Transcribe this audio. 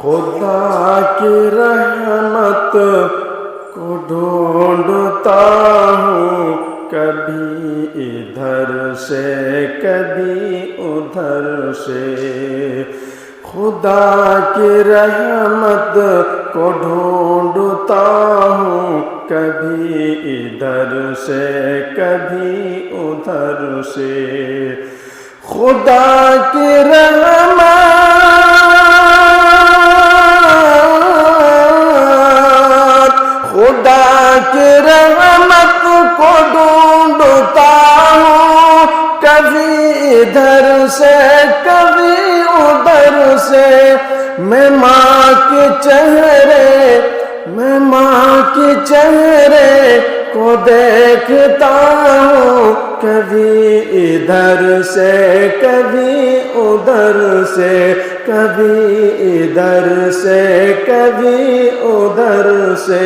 खुदा की रहमत को ढूंढता हूँ, कभी इधर से कभी उधर से। खुदा की रहमत को ढूंढता हूँ, कभी इधर से कभी उधर से। खुदा की रहमत, खुदा की रहमत को ढूंढता हूँ, कभी इधर से कभी उधर से। मैं माँ के चेहरे को देखता हूँ, कभी इधर से कभी उधर से, कभी इधर से कभी उधर से।